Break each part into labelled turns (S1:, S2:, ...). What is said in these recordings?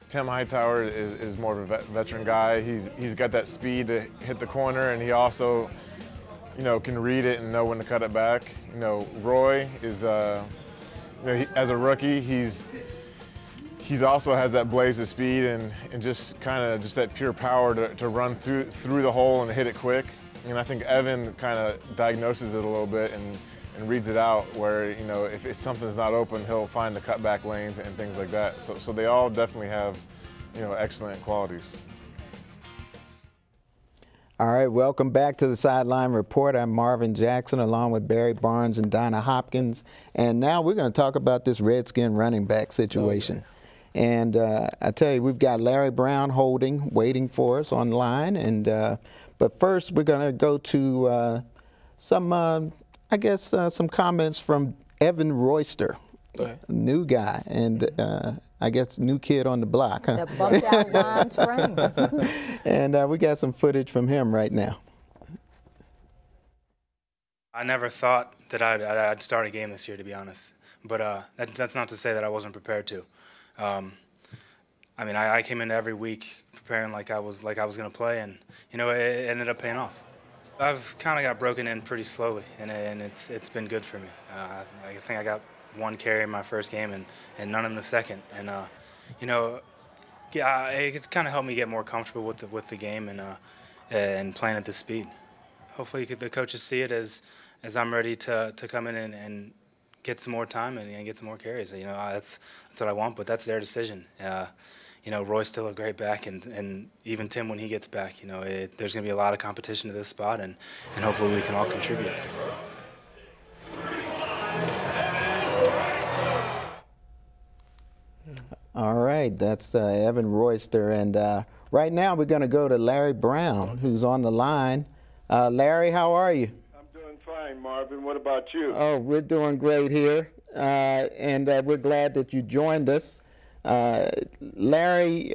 S1: Tim Hightower is more of a veteran guy. He's got that speed to hit the corner, and he also, can read it and know when to cut it back. Roy is, as a rookie, he's also has that blaze of speed and just that pure power to run through the hole and hit it quick. And I think Evan kind of diagnoses it a little bit and reads it out where, if something's not open, he'll find the cutback lanes and things like that. So they all definitely have, excellent qualities.
S2: All right, welcome back to the Sideline Report. I'm Marvin Jackson along with Barry Barnes and Donna Hopkins. And now we're going to talk about this Redskin running back situation. Okay. And I tell you, we've got Larry Brown waiting for us online. And but first, we're going to go to some comments from Evan Royster, new guy, and I guess new kid on the block, huh?
S3: The bumped out line terrain.
S2: And we got some footage from him right now.
S4: I never thought that I'd start a game this year, to be honest. But that's not to say that I wasn't prepared to. I came into every week preparing like I was going to play, and it ended up paying off. I've kind of got broken in pretty slowly, and it's been good for me. I think I got one carry in my first game and none in the second, and it's kind of helped me get more comfortable with the game and playing at this speed. Hopefully the coaches see it as I'm ready to come in and get some more time and get some more carries. That's what I want, but that's their decision. Roy's still a great back, and even Tim when he gets back, there's going to be a lot of competition to this spot, and hopefully we can all contribute.
S2: All right, that's Evan Royster, and right now we're going to go to Larry Brown, who's on the line. Larry, how are you?
S5: I'm doing fine, Marvin. What about you?
S2: Oh, we're doing great here, and we're glad that you joined us. Larry,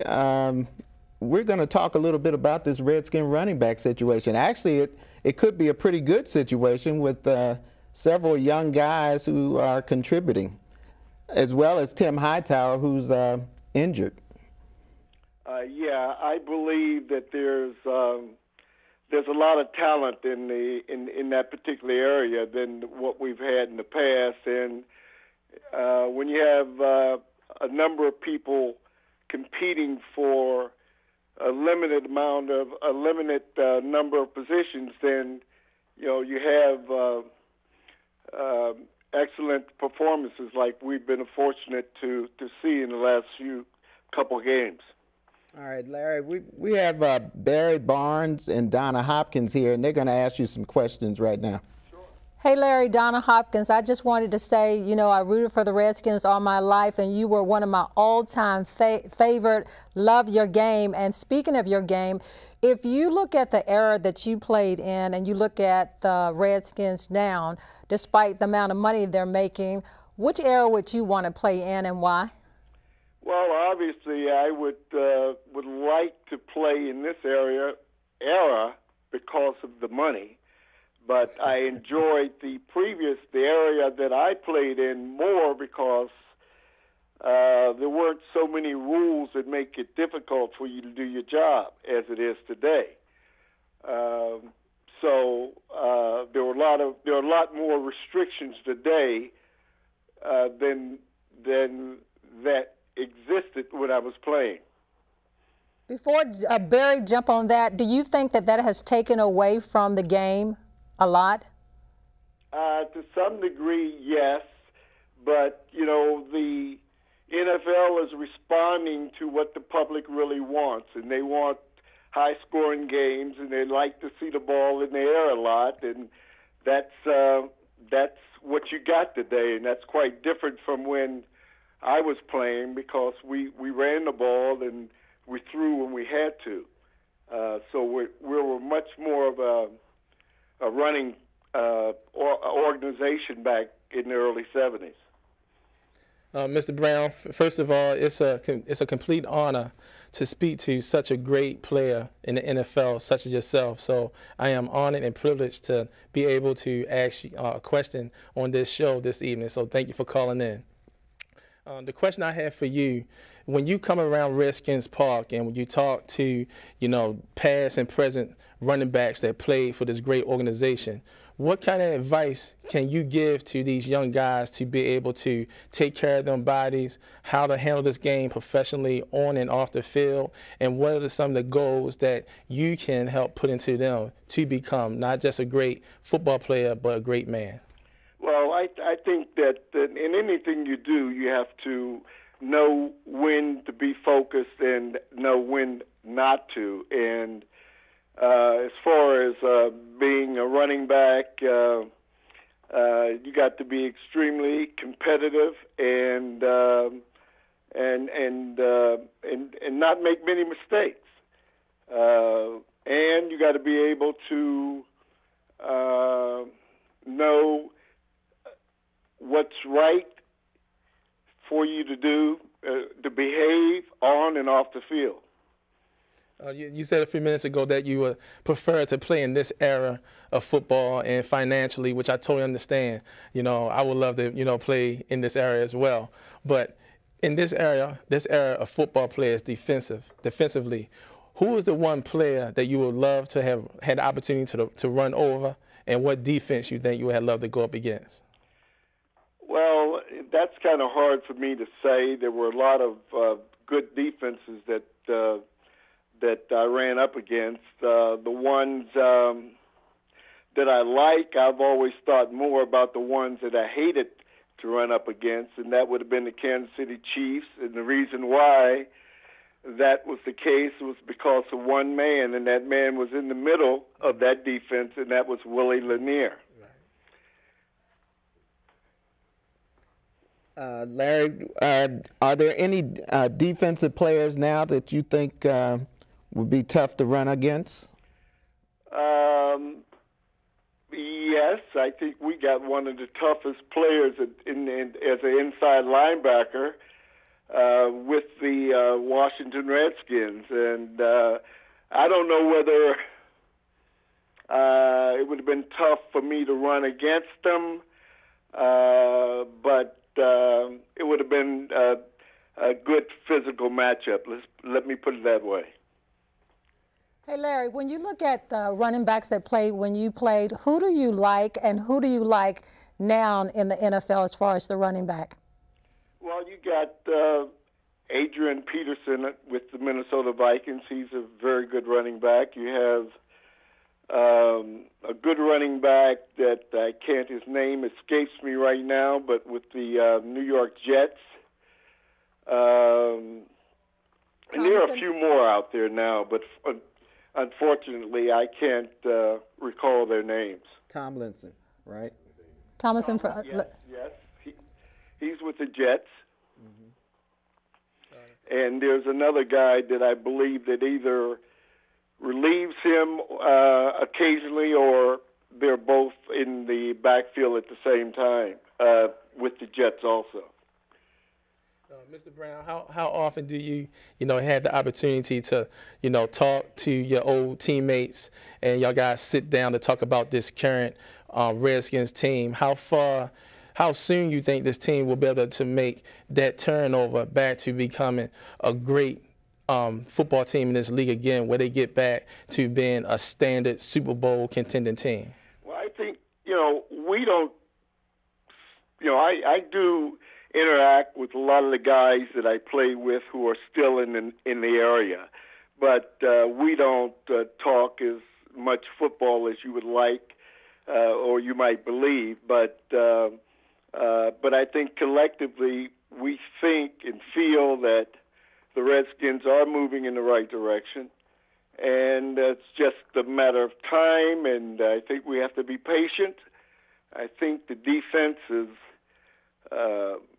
S2: we're going to talk a little bit about this Redskin running back situation. Actually, it could be a pretty good situation with several young guys who are contributing, as well as Tim Hightower, who's injured.
S5: Yeah, I believe that there's a lot of talent in that particular area than what we've had in the past, and when you have a number of people competing for a limited number of positions, then you have excellent performances like we've been fortunate to see in the last couple games.
S2: All right, Larry, we have Barry Barnes and Donna Hopkins here, and they're going to ask you some questions right now.
S3: Hey, Larry, Donna Hopkins, I just wanted to say, I rooted for the Redskins all my life, and you were one of my all-time favorite. Love your game. And speaking of your game, if you look at the era that you played in and you look at the Redskins now, despite the amount of money they're making, which era would you want to play in and why?
S5: Well, obviously, I would like to play in this era because of the money. But I enjoyed the area that I played in more because there weren't so many rules that make it difficult for you to do your job as it is today. So there are a lot more restrictions today than that existed when I was playing.
S3: Before Barry jump on that, do you think that has taken away from the game a lot?
S5: To some degree, yes. But, the NFL is responding to what the public really wants, and they want high-scoring games, and they like to see the ball in the air a lot, and that's what you got today, and that's quite different from when I was playing because we ran the ball and we threw when we had to. So we were much more of a running organization back in the early 70s.
S6: Mr. Brown, first of all, it's a complete honor to speak to such a great player in the NFL, such as yourself. So I am honored and privileged to be able to ask you a question on this show this evening. So thank you for calling in. The question I have for you, when you come around Redskins Park and when you talk to, past and present running backs that played for this great organization, what kind of advice can you give to these young guys to be able to take care of their bodies, how to handle this game professionally on and off the field, and what are some of the goals that you can help put into them to become not just a great football player, but a great man?
S5: Well, I think that in anything you do, you have to know when to be focused and know when not to. And as far as being a running back, you got to be extremely competitive and not make many mistakes. And you got to be able to know what's right for you to do, to behave on and off the field.
S6: You said a few minutes ago that you would prefer to play in this era of football and financially, which I totally understand. I would love to, play in this era as well. But in this era of football players defensively, who is the one player that you would love to have had the opportunity to run over, and what defense you think you would have loved to go up against?
S5: Well, that's kind of hard for me to say. There were a lot of good defenses that I ran up against. The ones that I like, I've always thought more about the ones that I hated to run up against, and that would have been the Kansas City Chiefs. And the reason why that was the case was because of one man, and that man was in the middle of that defense, and that was Willie Lanier.
S2: Larry, are there any defensive players now that you think would be tough to run against?
S5: Yes, I think we got one of the toughest players as an inside linebacker with the Washington Redskins. And I don't know whether it would have been tough for me to run against them, but it would have been a good physical matchup. Let me put it that way.
S3: Hey, Larry, when you look at the running backs that played when you played, who do you like and who do you like now in the NFL as far as the running back?
S5: Well, you got Adrian Peterson with the Minnesota Vikings. He's a very good running back. You have a good running back that his name escapes me right now, but with the New York Jets. And there are a few more out there now, but unfortunately I can't recall their names.
S2: Tomlinson, right?
S3: Tomlinson.
S5: Yes. He's with the Jets. Mm-hmm. And there's another guy that I believe that either relieves him occasionally, or they're both in the backfield at the same time with the Jets also.
S6: Mr. Brown, how often do you have the opportunity to talk to your old teammates and y'all guys sit down to talk about this current Redskins team? How soon you think this team will be able to make that turnover back to becoming a great football team in this league again, where they get back to being a standard Super Bowl contending team?
S5: Well, I think, we don't, I do interact with a lot of the guys that I play with who are still in the area, but we don't talk as much football as you would like or you might believe, but I think collectively we think and feel that the Redskins are moving in the right direction, and it's just a matter of time, and I think we have to be patient. I think the defense is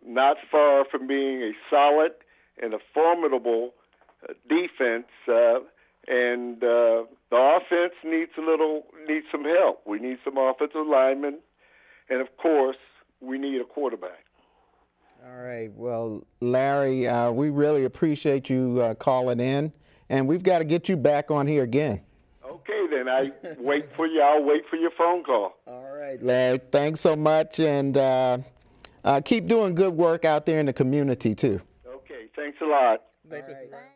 S5: not far from being a solid and a formidable defense, and the offense needs some help. We need some offensive linemen, and of course, we need a quarterback.
S2: All right. Well, Larry, we really appreciate you calling in, and we've got to get you back on here again.
S5: Okay, then I'll wait for your phone call.
S2: All right, Larry. Thanks so much, and Keep doing good work out there in the community, too.
S5: Okay, thanks a lot.
S6: Thanks, Mr. Brown.